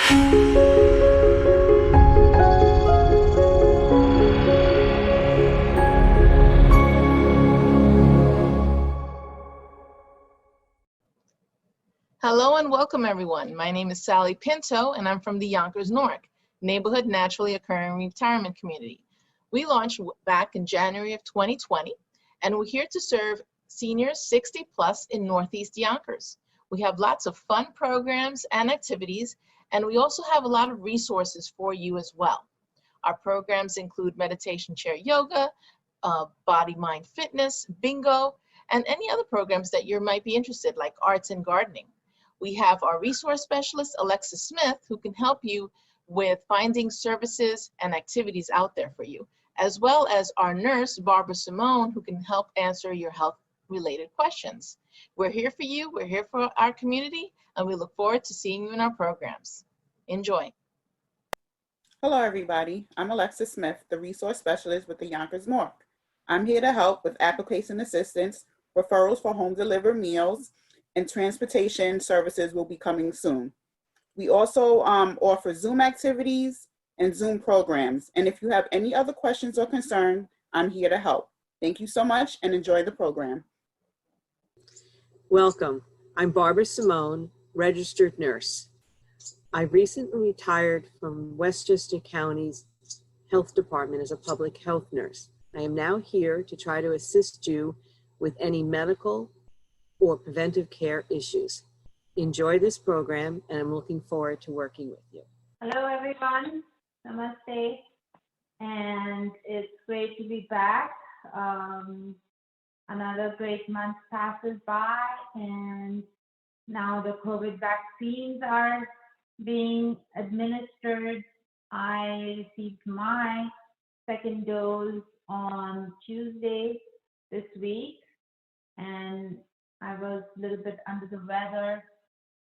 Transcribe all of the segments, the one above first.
Hello and welcome everyone. My name is Sally Pinto and I'm from the Yonkers Newark Neighborhood Naturally Occurring Retirement Community. We launched back in January of 2020 and we're here to serve seniors 60 plus in Northeast Yonkers. We have lots of fun programs and activities, and we also have a lot of resources for you as well. Our programs include meditation chair yoga, body mind fitness, bingo, and any other programs that you might be interested, like arts and gardening. We have our resource specialist, Alexa Smith, who can help you with finding services and activities out there for you, as well as our nurse, Barbara Simone, who can help answer your health-related questions. We're here for you, we're here for our community, and we look forward to seeing you in our programs. Enjoy. Hello, everybody. I'm Alexa Smith, the resource specialist with the Yonkers Newark. I'm here to help with application assistance, referrals for home delivered meals, and transportation services will be coming soon. We also offer Zoom activities and Zoom programs. And if you have any other questions or concerns, I'm here to help. Thank you so much and enjoy the program. Welcome. I'm Barbara Simone, registered nurse. I recently retired from Westchester County's Health Department as a public health nurse. I am now here to try to assist you with any medical or preventive care issues. Enjoy this program, and I'm looking forward to working with you. Hello, everyone. Namaste. And it's great to be back. Another great month passes by, and now the COVID vaccines are being administered. I received my second dose on Tuesday this week, and I was a little bit under the weather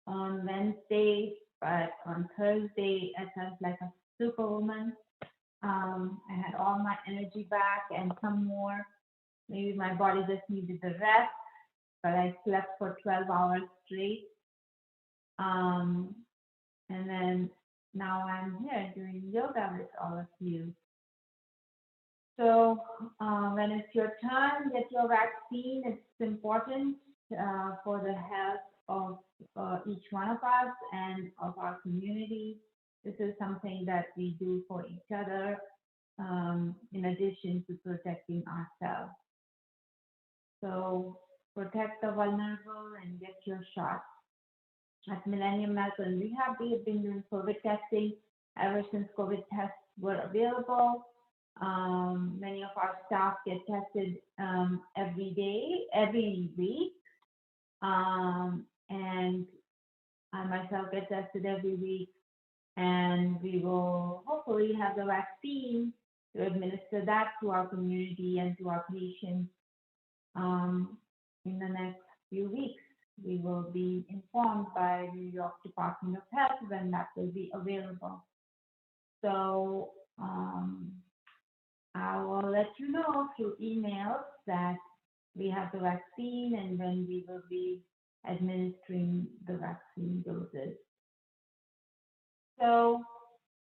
on Wednesday, but on Thursday I felt like a superwoman. I had all my energy back and some more. Maybe my body just needed the rest, but I slept for 12 hours straight. And then now I'm here doing yoga with all of you. So when it's your turn, get your vaccine. It's important for the health of each one of us and of our community. This is something that we do for each other in addition to protecting ourselves. So protect the vulnerable and get your shot. At Millennium Medical and Rehab, we have been doing COVID testing ever since COVID tests were available. Many of our staff get tested every week. And I myself get tested every week, and we will hopefully have the vaccine to administer that to our community and to our patients in the next few weeks. We will be informed by New York Department of Health when that will be available. So I will let you know through emails that we have the vaccine and when we will be administering the vaccine doses. So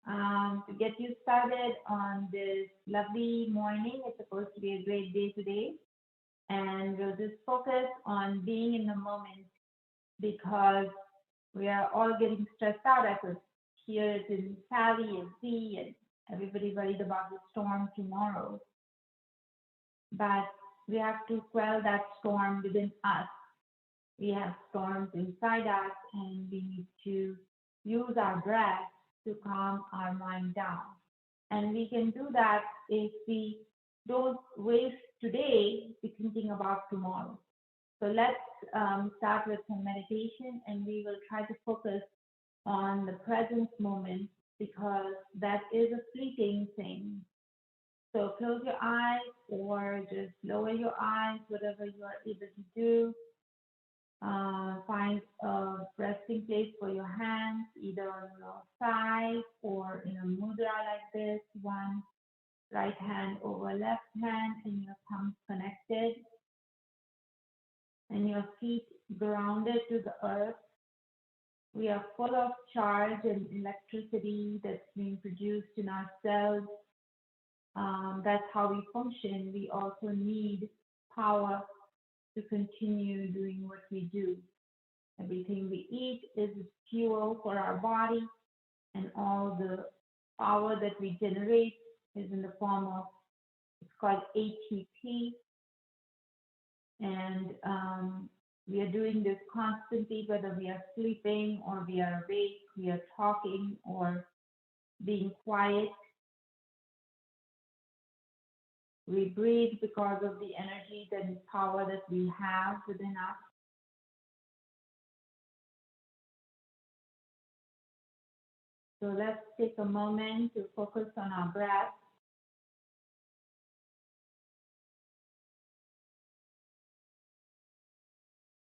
to get you started on this lovely morning, it's supposed to be a great day today. And we'll just focus on being in the moment because we are all getting stressed out. I could hear it in Sally and Z and everybody worried about the storm tomorrow. But we have to quell that storm within us. We have storms inside us, and we need to use our breath to calm our mind down. And we can do that if we don't waste today thinking about tomorrow. So let's start with some meditation, and we will try to focus on the present moment because that is a fleeting thing. So close your eyes or just lower your eyes, whatever you are able to do. Find a resting place for your hands, either on your side or in a mudra like this, one right hand over left hand and your thumbs connected and your feet grounded to the earth We are full of charge and electricity that's being produced in our cells. That's how we function. We also need power to continue doing what we do. Everything we eat is fuel for our body, and all the power that we generate is in the form of, it's called ATP. And we are doing this constantly, whether we are sleeping or we are awake, we are talking or being quiet. We breathe because of the energy and power that we have within us. So let's take a moment to focus on our breath.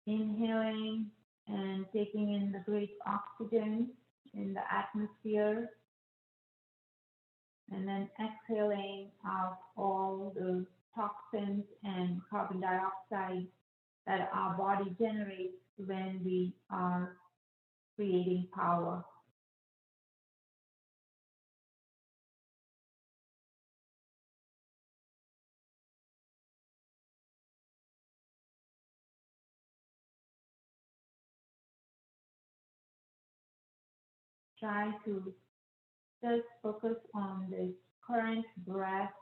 Inhaling and taking in the great oxygen in the atmosphere, and then exhaling out all the toxins and carbon dioxide that our body generates when we are creating power. Try to just focus on this current breath,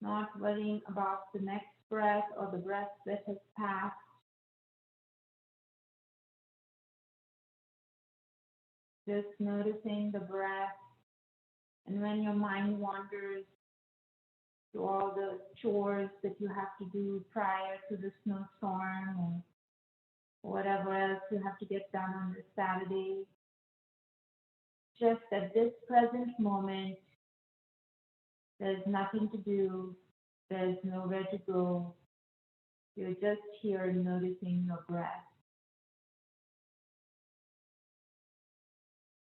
not worrying about the next breath or the breath that has passed. Just noticing the breath, and when your mind wanders to all the chores that you have to do prior to the snowstorm or whatever else you have to get done on this Saturday, just at this present moment, there's nothing to do, there's nowhere to go. You're just here noticing your breath.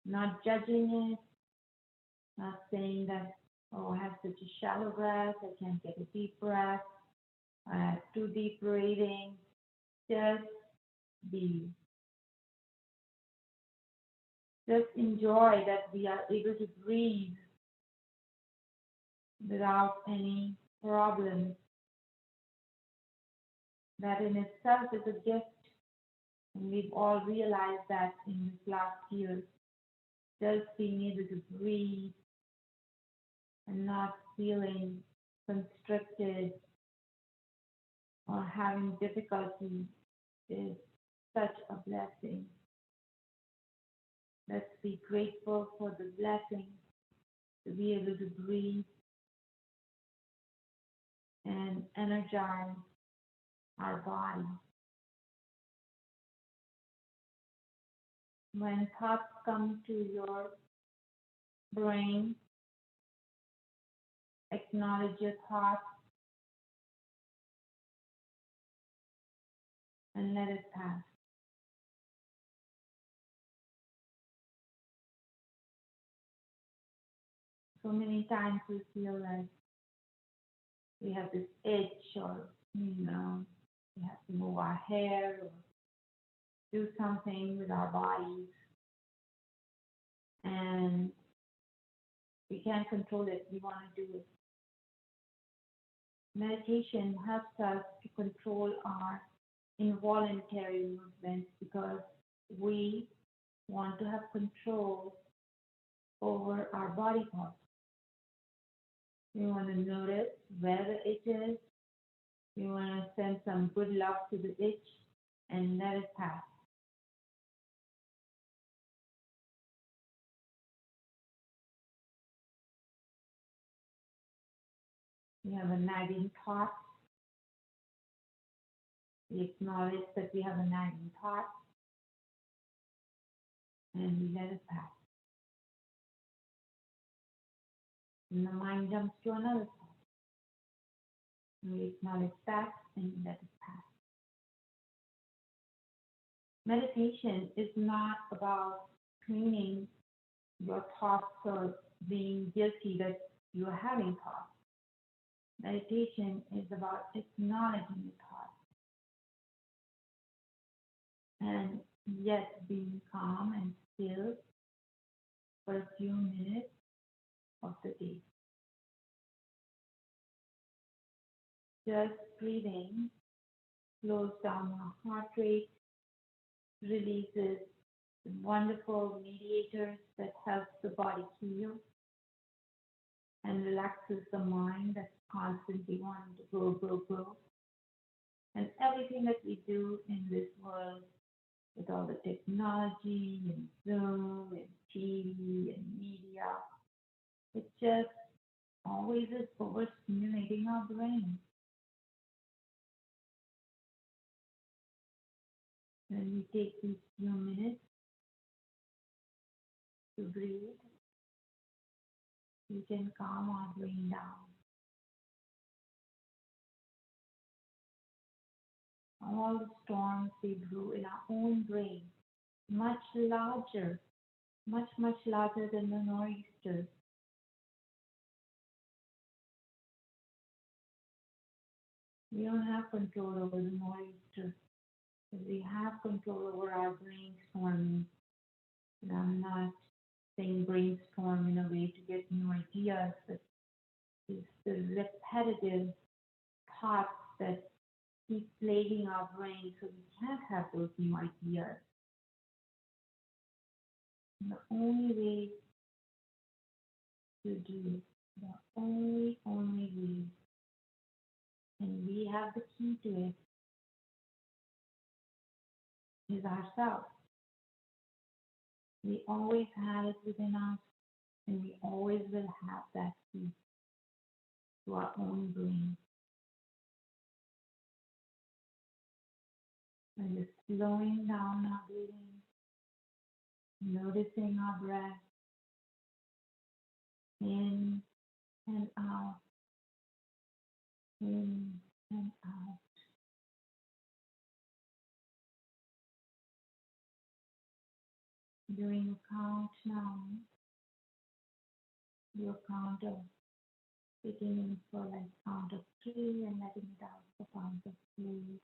Not judging it, not saying that, oh, I have such a shallow breath, I can't get a deep breath, I have too deep breathing. Just be. Just enjoy that we are able to breathe without any problems. That in itself is a gift, and we've all realized that in this last year. Just being able to breathe and not feeling constricted or having difficulty is such a blessing. Let's be grateful for the blessing to be able to breathe and energize our body. When thoughts come to your brain, acknowledge your thoughts and let it pass. So many times we feel like we have this itch, or we have to move our hair or do something with our bodies, and we can't control it. We want to do it. Meditation helps us to control our involuntary movements because we want to have control over our body parts. We want to notice where the itch is. We want to send some good love to the itch and let it pass. We have a nagging thought. We acknowledge that we have a nagging thought and we let it pass. And the mind jumps to another thought. We acknowledge that and we let it pass. Meditation is not about cleaning your thoughts or being guilty that you are having thoughts. Meditation is about acknowledging the thoughts and yet being calm and still for a few minutes of the day. Just breathing slows down our heart rate, releases wonderful mediators that help the body heal, and relaxes the mind that's constantly wanting to grow. And everything that we do in this world, with all the technology and Zoom and TV and media, it just always is overstimulating our brain. When we take these few minutes to breathe, we can calm our brain down. All the storms we brew in our own brain, much larger, much larger than the nor'easters. We don't have control over the nor'easters, but we have control over our brainstorming. And I'm not saying brainstorm in a way to get new ideas, but it's the repetitive thoughts that keep plaguing our brain so we can't have those new ideas. And the only way to do it, the only way, and we have the key to it, is ourselves. We always had it within us, and we always will have that key to our own brain. And just slowing down our breathing, noticing our breath, in and out, in and out. Doing a count now, do a count of taking in for like count of 3 and letting it out for count of 3.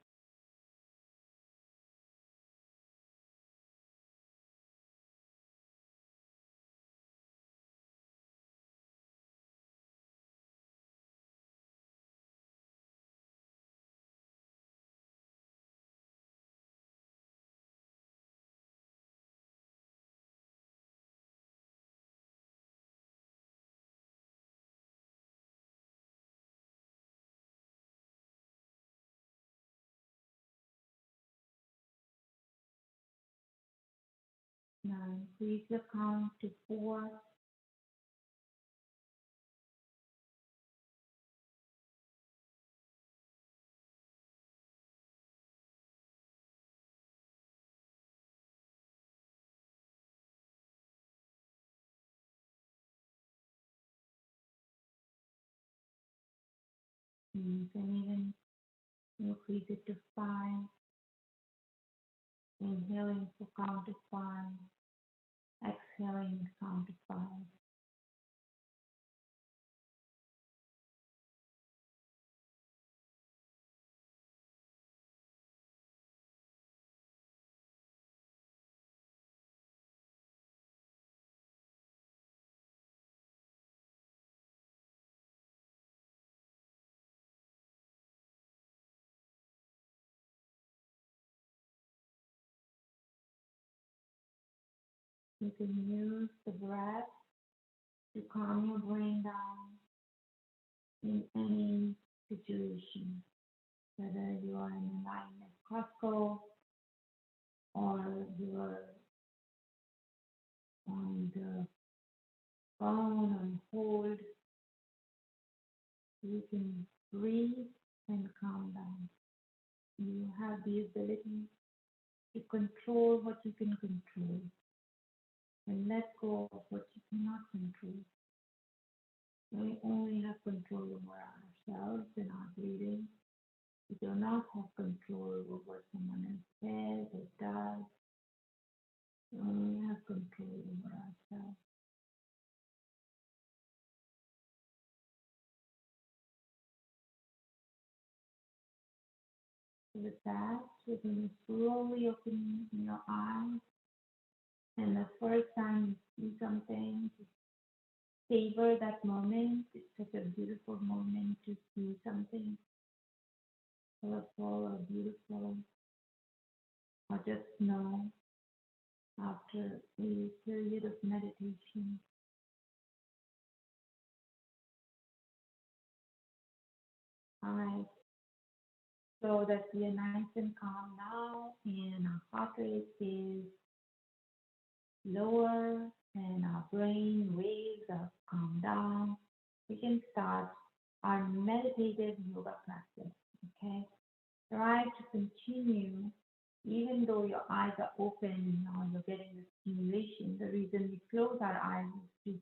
Now increase the count to 4. You can even increase it to 5. Inhaling for count of 5. Exhaling count of 5. You can use the breath to calm your brain down in any situation, whether you are in a line at Costco or you are on the phone on hold. You can breathe and calm down. You have the ability to control what you can control and let go of what you cannot control. We only have control over ourselves and our breathing. We do not have control over what someone else says or does. We only have control over ourselves. So with that, you're going to slowly open your eyes. And the first time you see something, just savor that moment. It's such a beautiful moment to see something colorful or beautiful, or just know after a period of meditation. All right. So that we are nice and calm now, and our heart rate is lower, and our brain waves are calmed down. We can start our meditative yoga practice. Okay. Try to continue, even though your eyes are open and now you're getting the stimulation. The reason we close our eyes is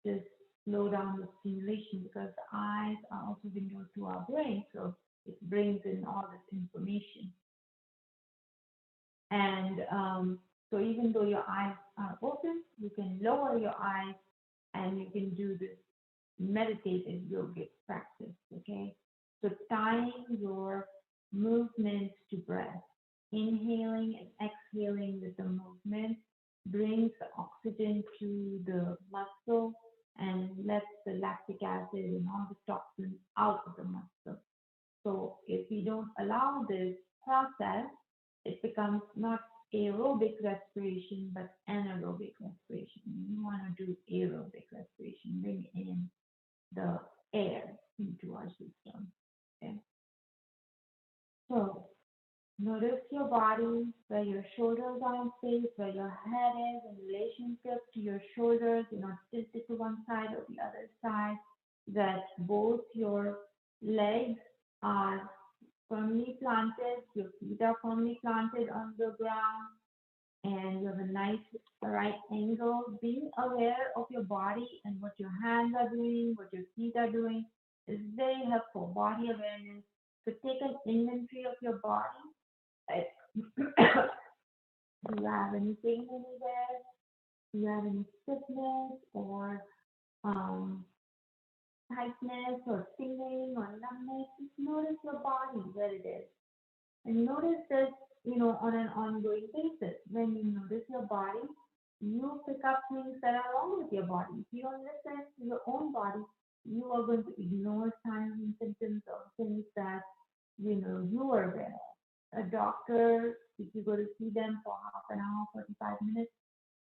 to just slow down the stimulation, because the eyes are also windows to our brain, so it brings in all this information. And so even though your eyes are open, you can lower your eyes and you can do this meditative yogic practice, okay? So tying your movements to breath, inhaling and exhaling with the movement brings the oxygen to the muscle and lets the lactic acid and all the toxins out of the muscle. So if we don't allow this process, it becomes not aerobic respiration, but anaerobic respiration. You want to do aerobic respiration, bring in the air into our system. Okay. So notice your body, where your shoulders are in place, where your head is in relationship to your shoulders. You're not tilted to one side or the other side. That both your legs are firmly planted, your feet are firmly planted on the ground, and you have a nice right angle. Being aware of your body and what your hands are doing, what your feet are doing is very helpful. Body awareness. So take an inventory of your body. Like, do you have any pain anywhere? Do you have any stiffness or tightness or stinging or numbness? Just notice your body where it is. And notice this, on an ongoing basis. When you notice your body, you pick up things that are wrong with your body. If you don't listen to your own body, you are going to ignore signs and symptoms of things that, you are aware of. A doctor, if you go to see them for half an hour, 45 minutes,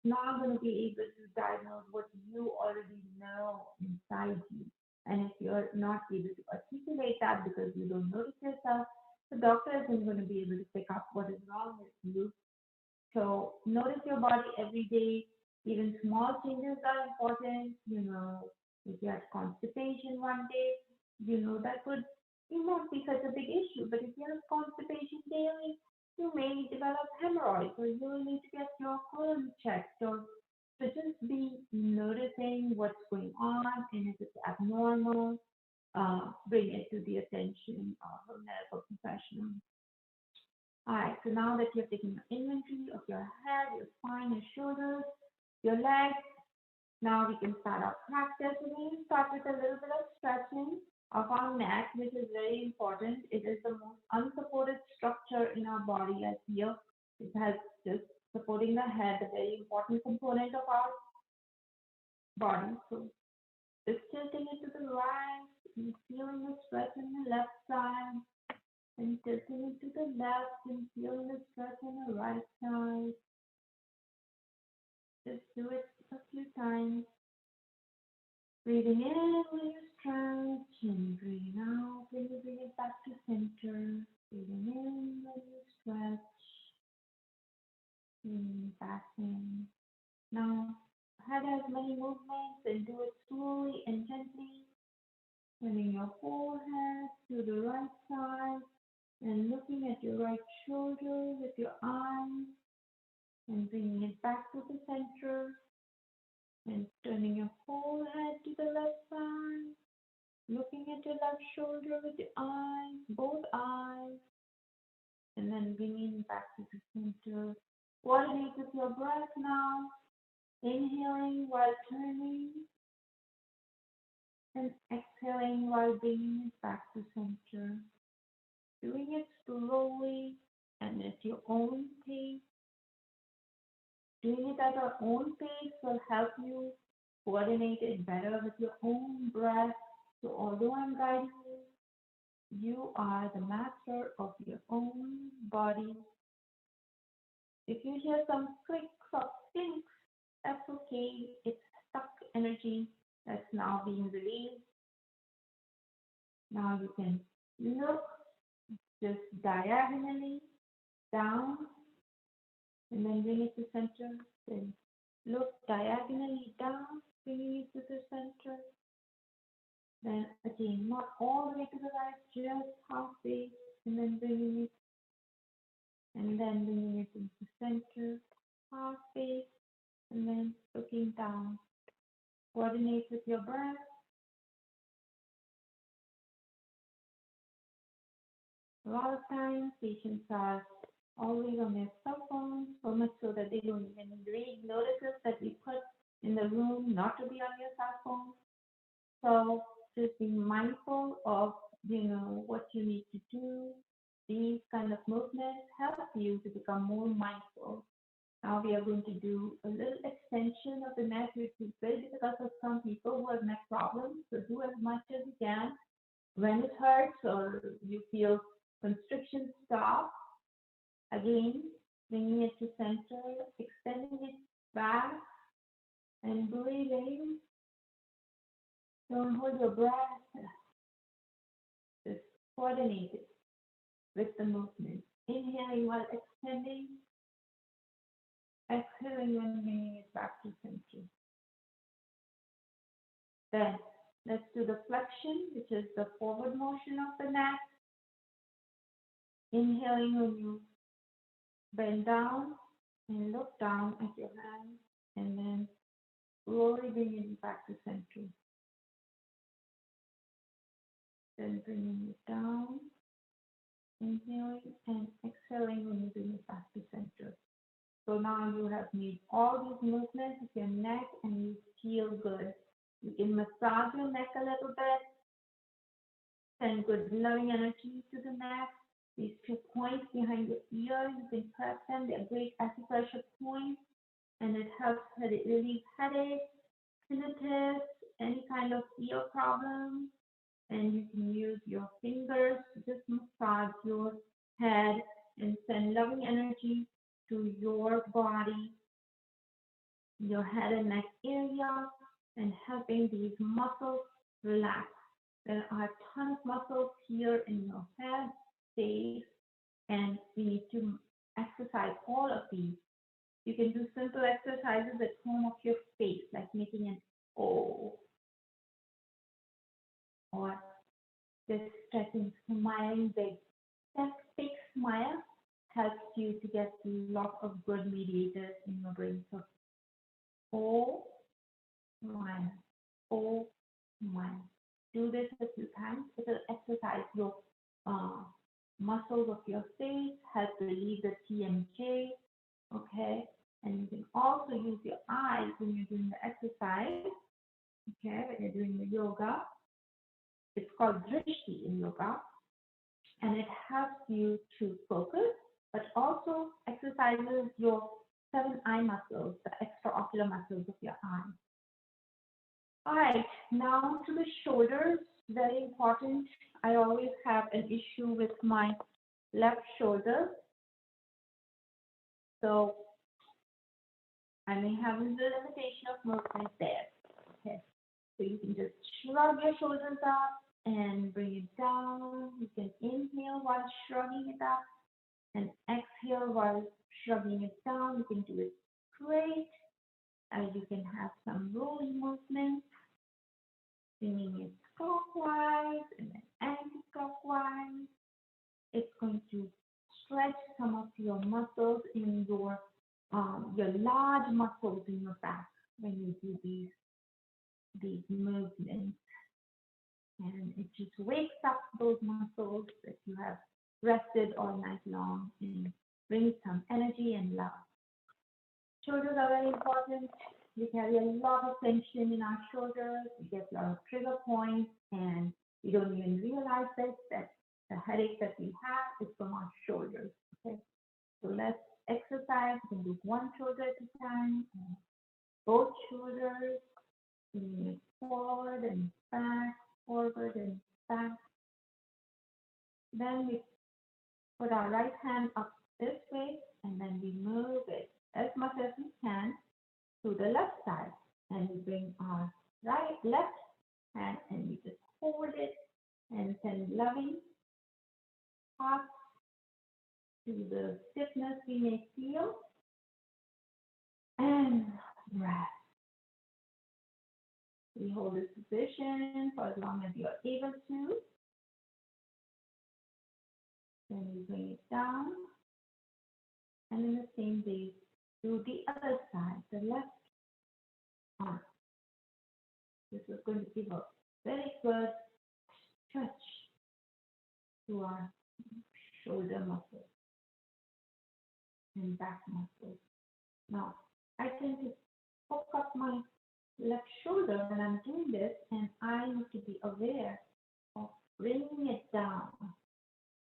not going to be able to diagnose what you already know inside you. And if you're not able to articulate that because you don't notice yourself, the doctor isn't going to be able to pick up what is wrong with you. So notice your body every day. Even small changes are important. If you had constipation one day, that would not be such a big issue. But if you have constipation daily, you may develop hemorrhoids, or you will need to get your colon checked. So just be noticing what's going on, and if it's abnormal, bring it to the attention of a medical professional. All right, so now that you're taking an inventory of your head, your spine, your shoulders, your legs, now we can start our practice. We're going to start with a little bit of stretching of our neck, which is very important. It is the most unsupported structure in our body. I feel it has just supporting the head, a very important component of our body. So just tilting it to the right and feeling the stretch on the left side, and tilting it to the left and feeling the stretch on the right side. Just do it a few times. Breathing in when you stretch, and breathing out when you bring it back to center. Breathing in when you stretch, breathing back in. Now, head has many movements, and do it slowly and gently. Turning your forehead to the right side and looking at your right shoulder with your eyes, and bringing it back to the center, and turning your forehead to the left side, looking at your left shoulder with your eyes, both eyes, and then bringing it back to the center. Coordinate with your breath now, inhaling while turning, and exhaling while bringing it back to center. Doing it slowly and at your own pace. Doing it at our own pace will help you coordinate it better with your own breath. So although I'm guiding you, you are the master of your own body. If you hear some clicks or clinks, that's okay. It's stuck energy that's now being released. Now you can look just diagonally down and then bring it to center. Then look diagonally down, bringing it to the center. Then again, not all the way to the right, just halfway, and then bringing it, and then bringing it into center, halfway, and then looking down. Coordinate with your breath. A lot of times, patients are always on their cell phones, so much so that they don't even read notices that we put in the room not to be on your cell phone. So just be mindful of, what you need to do. These kind of movements help you to become more mindful. Now we are going to do a little extension of the neck, which is very difficult for some people who have neck problems. So do as much as you can. When it hurts or you feel constriction, stop. Again, bringing it to center, extending it back, and breathing. Don't hold your breath. Just coordinate it with the movement. Inhaling while extending, exhaling when bringing it back to center. Then let's do the flexion, which is the forward motion of the neck. Inhaling when you bend down and look down at your hands, and then slowly bringing it back to center. Then bringing it down, inhaling and exhaling when you bring it back to center. So now you have made all these movements with your neck and you feel good. You can massage your neck a little bit, send good loving energy to the neck. These 2 points behind the ear, you can press them. They're great acupressure points, and it helps relieve headaches, tinnitus, any kind of ear problem. And you can use your fingers to just massage your head and send loving energy to your body, your head and neck area, and helping these muscles relax. There are a ton of muscles here in your head, face, and we need to exercise all of these. You can do simple exercises at home of your face, like making an O, or just stretching, smiling big. That big smile helps you to get a lot of good mediators in your brain. So, O, smile, O, smile. Do this a few times. It will exercise your muscles of your face, help relieve the TMJ, okay? And you can also use your eyes when you're doing the exercise, okay, when you're doing the yoga. It's called drishti in yoga, and it helps you to focus, but also exercises your 7 eye muscles, the extraocular muscles of your eye. All right, now to the shoulders, very important. I always have an issue with my left shoulder. So I may have a limitation of movement there. Okay, so you can just shrug your shoulders up and bring it down. You can inhale while shrugging it up and exhale while shrugging it down. You can do it straight. You can have some rolling movements, bringing it clockwise and then anti-clockwise. It's going to stretch some of your muscles in your large muscles in your back when you do these movements. And it just wakes up those muscles that you have rested all night long and brings some energy and love. Shoulders are very important. We carry a lot of tension in our shoulders. We get a lot of trigger points, and we don't even realize this, that the headache that we have is from our shoulders. Okay, so let's exercise. We can do one shoulder at a time, both shoulders. Bring it forward and back, forward and back. Then we put our right hand up this way, and then we move it as much as we can to the left side. And we bring our left hand and we just hold it and send loving thoughts to the stiffness we may feel. And breath. We hold this position for as long as you are able to. Then we bring it down. And in the same way, do the other side, the left arm. This is going to give a very good stretch to our shoulder muscles and back muscles. Now, I tend to hook up my left shoulder when I'm doing this, and I need to be aware of bringing it down,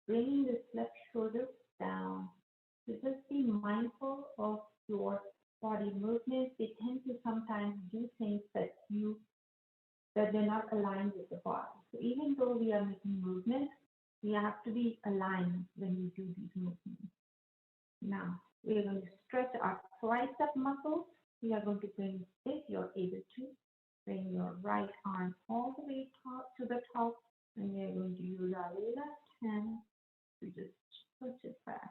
bringing this left shoulder down. So just be mindful of your body movements. They tend to sometimes do things that they're not aligned with the body. So even though we are making movements, we have to be aligned when we do these movements. Now, we are going to stretch our tricep muscles. We are going to bring, if you're able to, bring your right arm all the way to the top, and we are going to use our left hand to just push it back.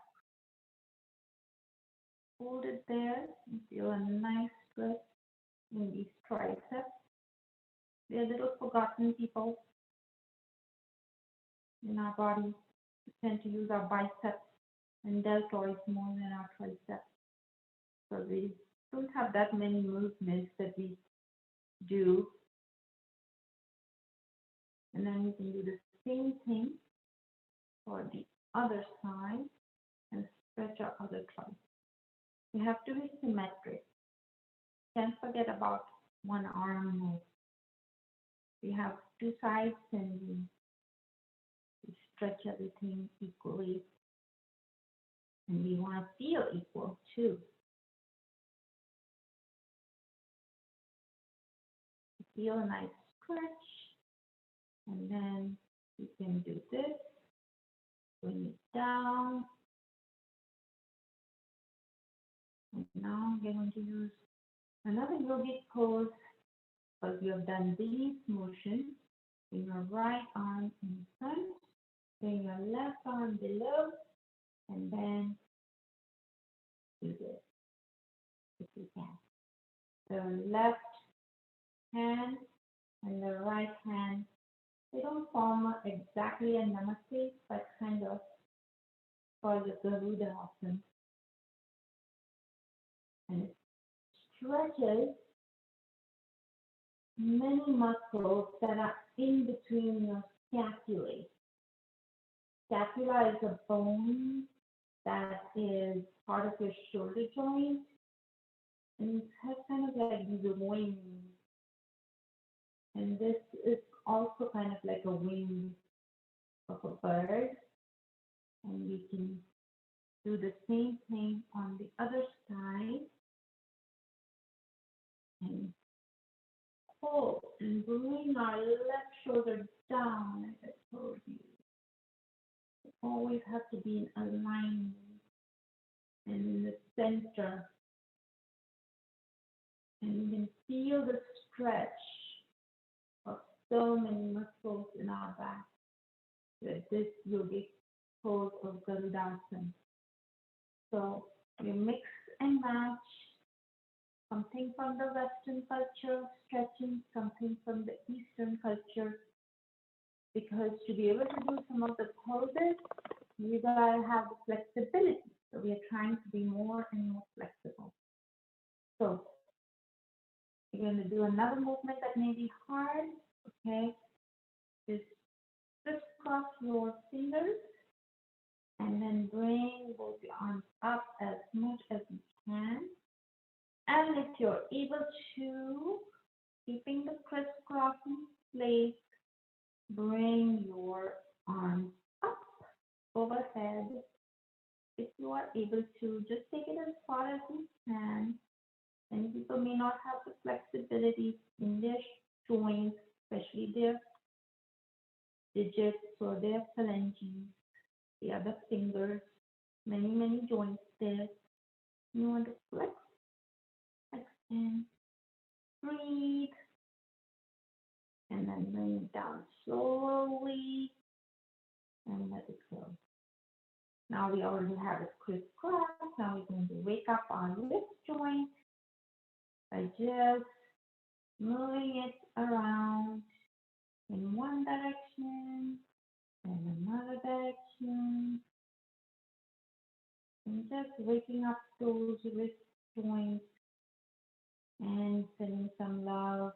Hold it there and feel a nice stretch in these triceps. They're little forgotten people in our body. We tend to use our biceps and deltoids more than our triceps. So we don't have that many movements that we do. And then we can do the same thing for the other side and stretch our other tricep. We have to be symmetric. Can't forget about one arm move. We have two sides and we stretch everything equally. And we want to feel equal too. Feel a nice stretch. And then you can do this. Bring it down. And now we're going to use another yogic pose, because you have done these motions. Bring your right arm in front, bring your left arm below, and then do this, if you can. The left hand and the right hand, they don't form exactly a namaste, but kind of for the Garuda Asana. And it stretches many muscles that are in between your scapulae. Scapula is a bone that is part of your shoulder joint, and it has kind of like these wings. And this is also kind of like a wing of a bird. And we can do the same thing on the other side. And pull and bring our left shoulder down, as I told you. You always have to be in alignment and in the center. And you can feel the stretch of so many muscles in our back with this yogic pose of Garudasana. So you mix and match something from the Western culture, stretching, something from the Eastern culture, because to be able to do some of the poses, you gotta have the flexibility. So we are trying to be more and more flexible. So you're going to do another movement that may be hard, okay? Just crisscross your fingers and then bring both your arms up as much as you can. And if you're able to, keeping the crisscrossing place, bring your arms up overhead. If you are able to, just take it as far as you can. Many people may not have the flexibility in their joints, especially their digits or their phalanges, the other fingers, many joints there. You want to flex, extend, breathe, and then bring it down slowly and let it go. Now we already have it crisscross. Now we're going to wake up our wrist joint by just moving it around in one direction and another direction, and just waking up those wrist joints and sending some love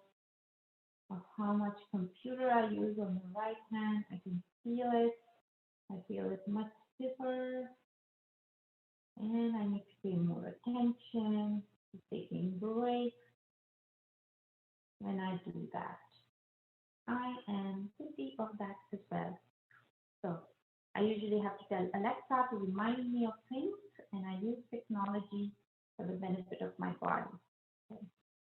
of how much computer I use on the right hand. I can feel it. I feel it much stiffer, and I need to pay more attention to taking breaks when I do that. I am guilty of that as well. So I usually have to tell Alexa to remind me of things, and I use technology for the benefit of my body. Okay.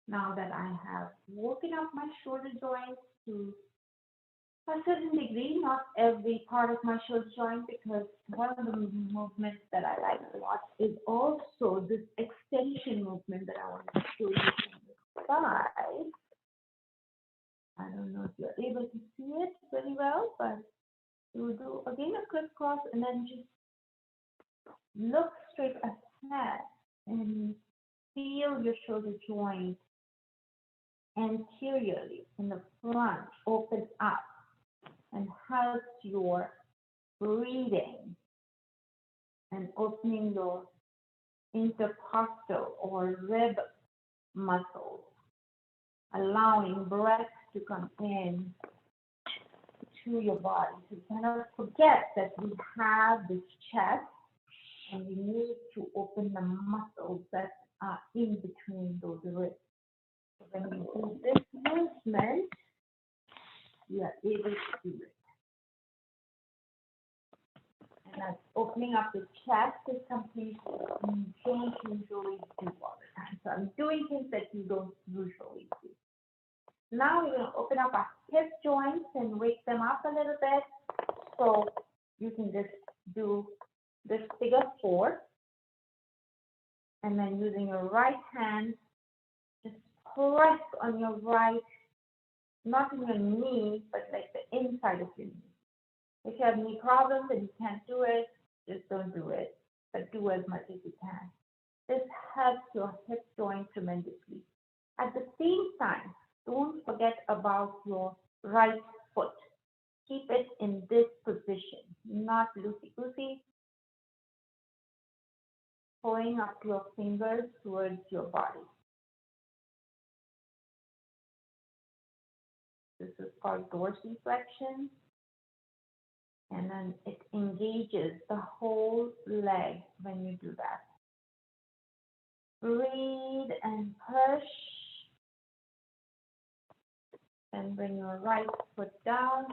Now that I have woken up my shoulder joints to a certain degree, not every part of my shoulder joint, because one of the movements that I like a lot is also this extension movement that I want to show you from the side. I don't know if you're able to see it very well, but you will do again a crisscross and then just look straight ahead and feel your shoulder joint anteriorly in the front open up and helps your breathing and opening your intercostal or rib muscles, allowing breath to come in to your body. So you cannot forget that we have this chest and we need to open the muscles that are in between those ribs. So when we do this movement, we are able to do it. And that's opening up the chest is something you don't usually do all the time. So I'm doing things that you don't usually do. Now we're going to open up our hip joints and wake them up a little bit. So you can just do this figure 4. And then using your right hand, just press on your right, not in your knee, but like the inside of your knee. If you have knee problems and you can't do it, just don't do it, but do as much as you can. This helps your hip joint tremendously. At the same time, don't forget about your right foot. Keep it in this position, not loosey-goosey. Pulling up your fingers towards your body. This is called dorsiflexion. And then it engages the whole leg when you do that. Breathe and push. And bring your right foot down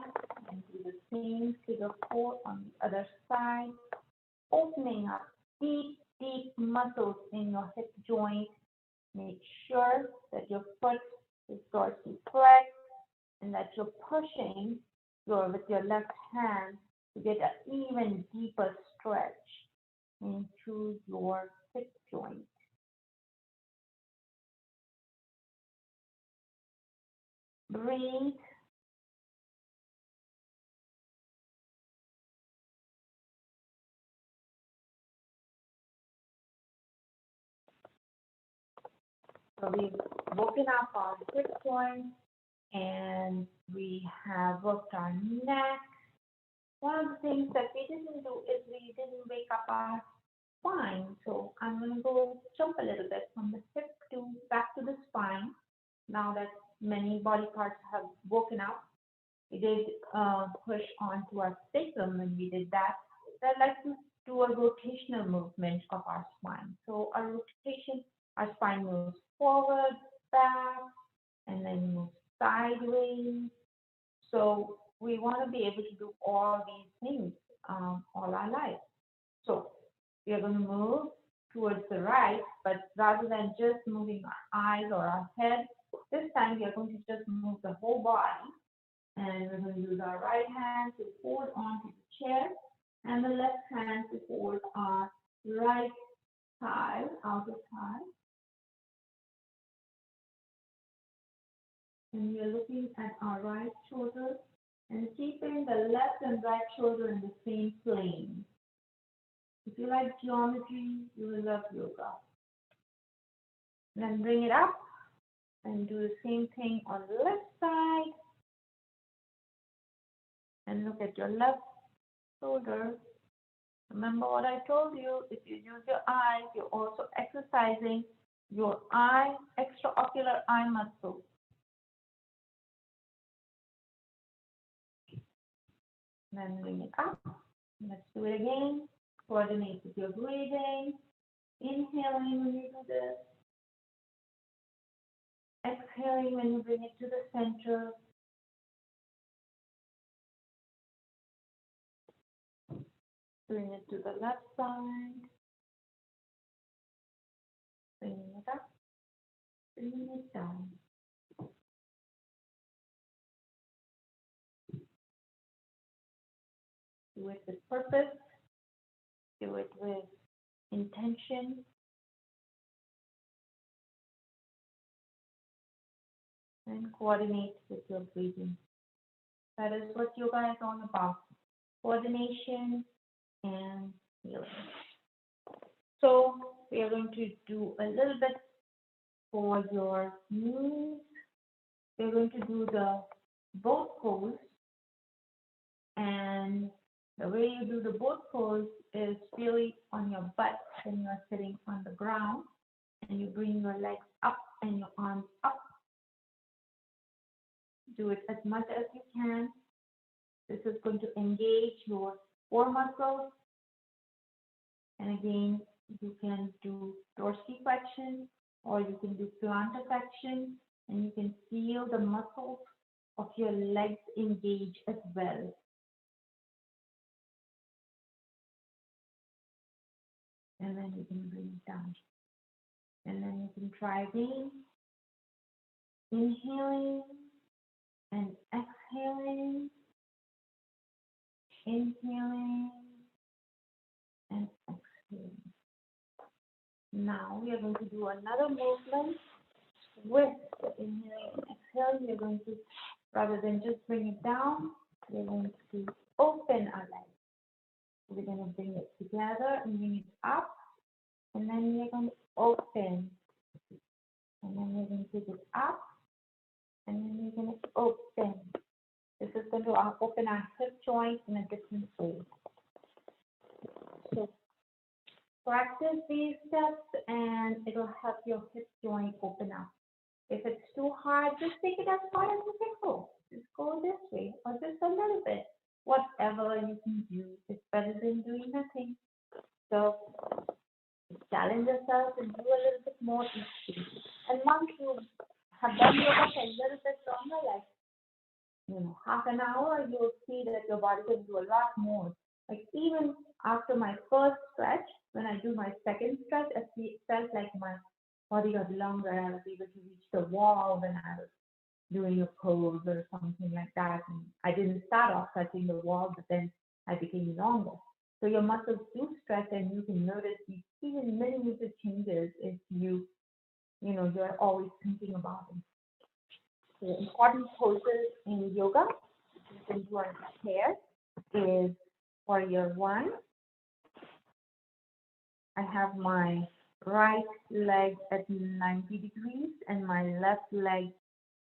and do the same figure 4 on the other side. Opening up deep muscles in your hip joint. Make sure that your foot is dorsiflexed and that you're pushing with your left hand to get an even deeper stretch into your hip joint. Breathe. So we've woken up our hip joints and we have worked our neck. One of the things that we didn't do is we didn't wake up our spine. So I'm going to go jump a little bit from the hip to back to the spine. Now that many body parts have woken up, we did push onto our sacrum when we did that. I'd like to do a rotational movement of our spine. So our rotation, our spine moves forward, back, and then moves sideways. So we want to be able to do all these things all our life. So we are going to move towards the right, but rather than just moving our eyes or our head, this time we are going to just move the whole body. And we're going to use our right hand to hold onto the chair and the left hand to hold our right thigh, outer thigh. And we are looking at our right shoulder and keeping the left and right shoulder in the same plane. If you like geometry, you will love yoga. Then bring it up and do the same thing on the left side. And look at your left shoulder. Remember what I told you, if you use your eyes, you're also exercising your extraocular eye muscle. Then bring it up. Let's do it again. Coordinate with your breathing. Inhaling when you do this. Exhaling when you bring it to the center. Bring it to the left side. Bringing it up. Bringing it down. Do it with purpose. Do it with intention. And coordinate with your breathing. That is what yoga is all about. Coordination and healing. So we are going to do a little bit for your knees. We're going to do the boat pose. And the way you do the boat pose is really on your butt when you're sitting on the ground. And you bring your legs up and your arms up. Do it as much as you can. This is going to engage your core muscles. And again, you can do dorsiflexion or you can do plantar flexion, and you can feel the muscles of your legs engage as well. And then you can bring it down. And then you can try again. Inhaling and exhaling. Inhaling and exhaling. Now we are going to do another movement with the inhaling and exhaling. We're going to, rather than just bring it down, we're going to open our legs. We're going to bring it together and bring it up. And then we're going to open. And then we're going to take it up. And then we're going to open. This is going to open our hip joint in a different way. So practice these steps and it'll help your hip joint open up. If it's too hard, just take it as far as you can go. Just go this way or just a little bit. Whatever you can do is better than doing nothing. So challenge yourself and do a little bit more each day. And once you have done yoga for a little bit longer, like half an hour, you'll see that your body can do a lot more. Like even after my first stretch, when I do my second stretch, it felt like my body got longer. I was able to reach the wall when I was doing a pose or something like that. And I didn't start off touching the wall, but then I became longer. So your muscles do stretch, and you can notice these even millimeter changes if you're always thinking about them. The important poses in yoga you can do on your chair is warrior one. I have my right leg at 90 degrees and my left leg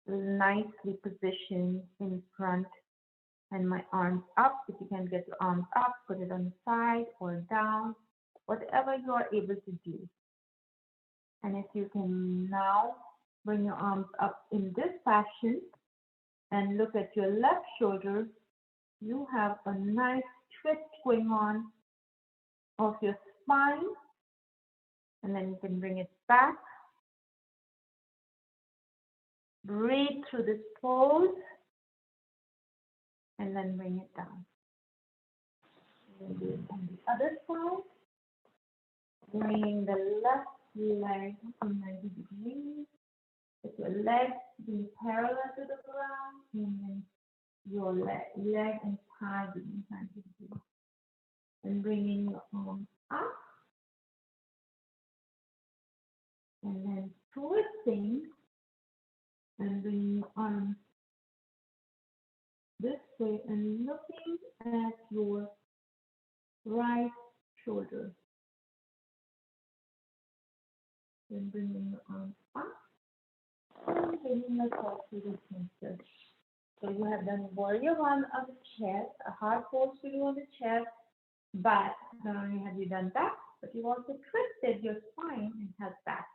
nicely positioned in front, and my arms up. If you can get your arms up, put it on the side or down, whatever you are able to do. And if you can now bring your arms up in this fashion and look at your left shoulder, you have a nice twist going on of your spine. And then you can bring it back. Breathe through this pose. And then bring it down. And do it on the other side. Bringing the left leg to 90 degrees. With your legs being parallel to the ground, and then your leg and thigh being 90 degrees. And bringing your arms up. And then twisting and bringing your arms this way and looking at your right shoulder. Then bringing your arms up and bringing yourself to the center. So you have done warrior one on the chest, a hard pose to do on the chest, but not only have you done that, but you've also twisted your spine and held back.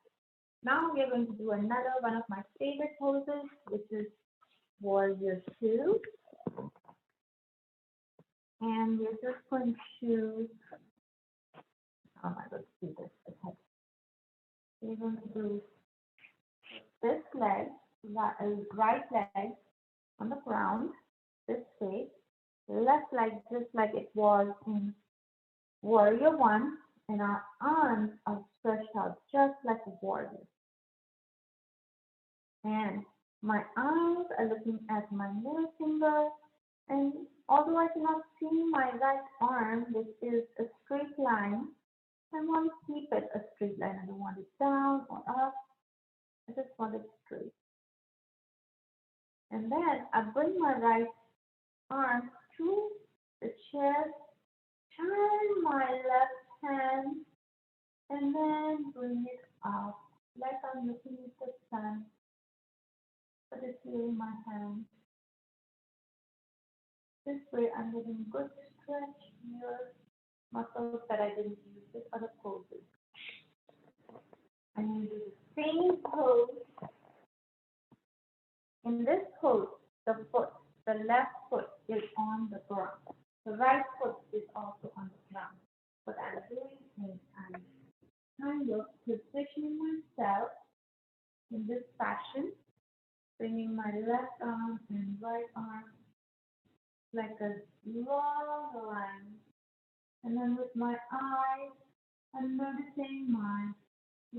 Now we are going to do another one of my favorite poses, which is warrior two. And we're just going to, let's do this. Okay. We're going to do this leg, right leg on the ground, this way, left leg just like it was in warrior one, and our arms are stretched out just like a warrior. And my eyes are looking at my middle finger, and although I cannot see my right arm, which is a straight line, I want to keep it a straight line. I don't want it down or up. I just want it straight. And then I bring my right arm to the chest, turn my left hand, and then bring it up like I'm looking at the sun. But it's in my hand. This way I'm getting good stretch here, muscles that I didn't use with other poses. I'm going to do the same pose. In this pose, the left foot is on the ground. The right foot is also on the ground. What I'm doing is I'm kind of positioning myself in this fashion, bringing my left arm and right arm like a long line. And then with my eyes, I'm noticing my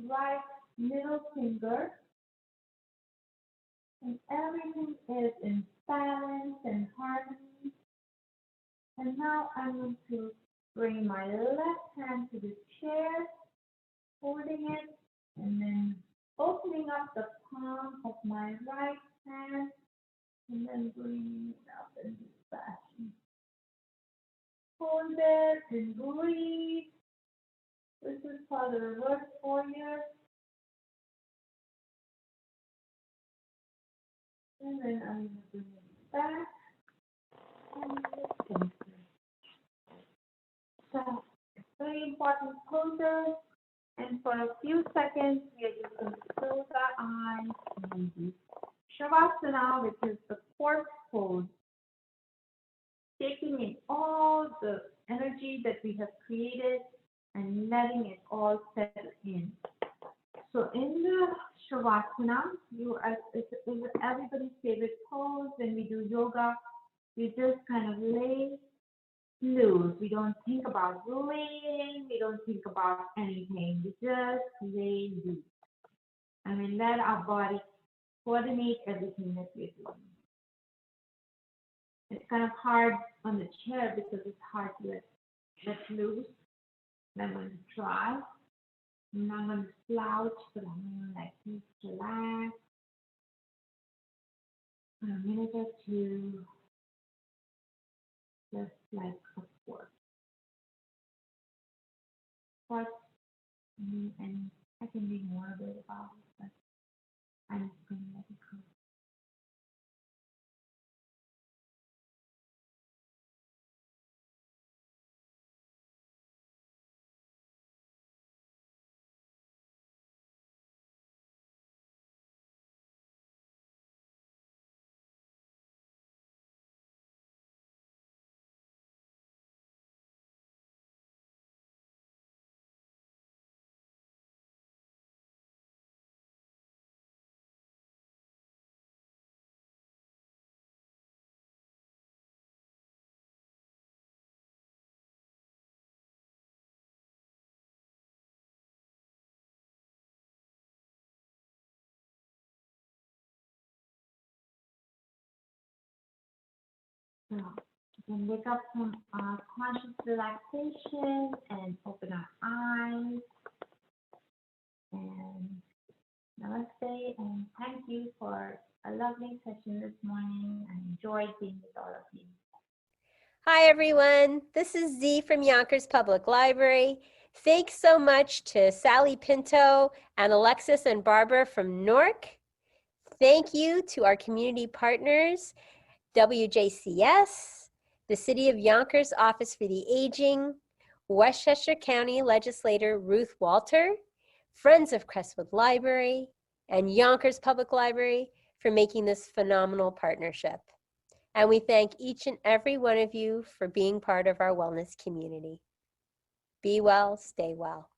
right middle finger. And everything is in balance and harmony. And now I'm going to bring my left hand to the chair, holding it, and then opening up the palm of my right hand, and then bringing it up in this fashion. Hold it and breathe. This is for the reverse warrior. And then I'm going to bring it back. And center. So, very important poses. And for a few seconds, we are just going to close our eyes and do Shavasana, which is the corpse pose, taking in all the energy that we have created and letting it all settle in. So in the Shavasana, it's everybody's favorite pose. When we do yoga, we just kind of lay loose. We don't think about laying. We don't think about anything. We just lay loose. And we let our body coordinate everything that we're doing. It's kind of hard on the chair because it's hard to let loose. And I'm going to try. I'm not going to slouch, but I'm going to just relax for a minute or two, just like a fork. And I can be more about it, but I'm just going to let it go. So we can wake up from our conscious relaxation and open our eyes. And namaste, and thank you for a lovely session this morning. I enjoyed being with all of you. Hi, everyone. This is Z from Yonkers Public Library. Thanks so much to Sally Pinto and Alexis and Barbara from Newark. Thank you to our community partners, WJCS, the City of Yonkers Office for the Aging, Westchester County Legislator Ruth Walter, Friends of Crestwood Library, and Yonkers Public Library for making this phenomenal partnership. And we thank each and every one of you for being part of our wellness community. Be well, stay well.